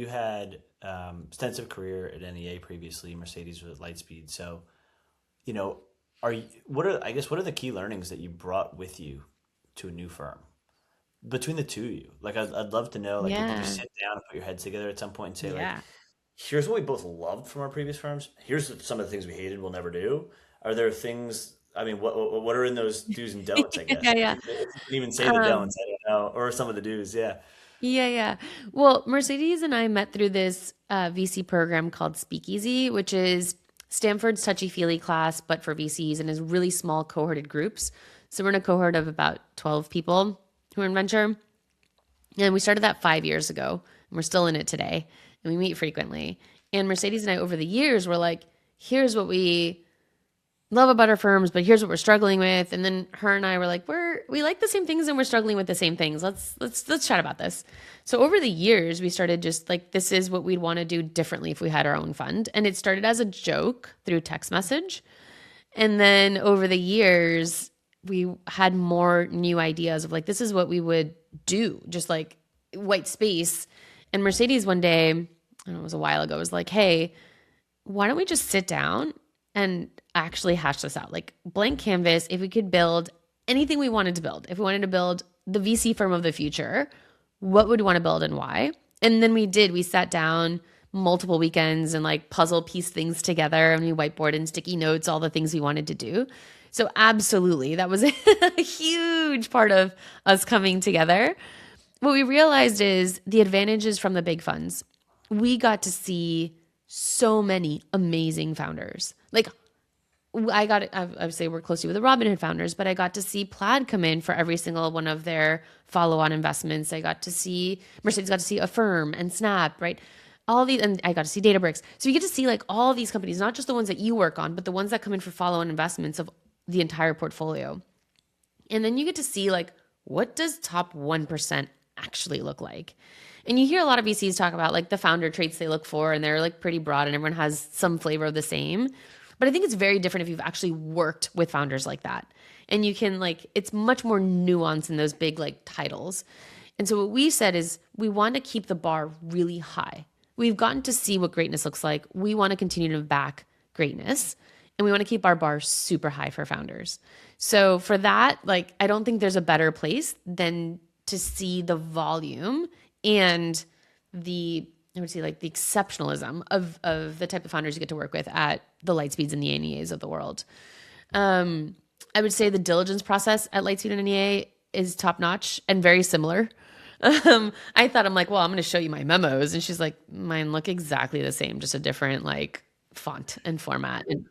you had extensive career at NEA previously. Mercedes was at Lightspeed. So, you know, what are the key learnings that you brought with you to a new firm between the two of you? Like, I'd love to know. Like, did you Yeah. sit down and put your heads together at some point and say, like, Yeah. here's what we both loved from our previous firms. Here's some of the things we hated, we'll never do. Are there things? I mean, what are in those do's and don'ts? I guess Yeah, yeah. if you can even say the Um, don'ts, I don't know, or some of the do's. Yeah. yeah, yeah. Well, Mercedes and I met through this VC program called Speakeasy, which is Stanford's touchy-feely class, but for VCs and is really small cohorted groups. So we're in a cohort of about 12 people who are in venture. And we started that 5 years ago, and we're still in it today, and we meet frequently. And Mercedes and I, over the years, were like, here's what we love about our firms, but here's what we're struggling with. And then her and I were like, we like the same things and we're struggling with the same things. Let's chat about this. So over the years, we started just like, this is what we'd want to do differently if we had our own fund. And it started as a joke through text message. And then over the years, we had more new ideas of like, this is what we would do, just like white space. And Mercedes one day, I don't know, it was a while ago, was like, hey, why don't we just sit down and actually hash this out? Like blank canvas, if we could build anything we wanted to build, if we wanted to build the VC firm of the future, what would we want to build and why? And then we did. We sat down multiple weekends and like puzzle piece things together and we whiteboard and sticky notes, all the things we wanted to do. So absolutely, that was a huge part of us coming together. What we realized is the advantages from the big funds. We got to see so many amazing founders. Like I would say we're closely with the Robinhood founders, but I got to see Plaid come in for every single one of their follow-on investments. I got to see Mercedes got to see Affirm and Snap, right? All these, and I got to see Databricks. So you get to see like all these companies, not just the ones that you work on, but the ones that come in for follow-on investments of the entire portfolio. And then you get to see like, what does top 1% actually look like? And you hear a lot of VCs talk about like the founder traits they look for, and they're like pretty broad and everyone has some flavor of the same. But I think it's very different if you've actually worked with founders like that. And you can like, it's much more nuanced in those big like titles. And so what we said is we want to keep the bar really high. We've gotten to see what greatness looks like. We want to continue to back greatness and we want to keep our bar super high for founders. So for that, like, I don't think there's a better place than to see the volume and the, I would say like the exceptionalism of the type of founders you get to work with at the Lightspeeds and the NEAs of the world. I would say the diligence process at Lightspeed and NEA is top notch and very similar. I thought, I'm like, well, I'm going to show you my memos. And she's like, mine look exactly the same, just a different like font and format. And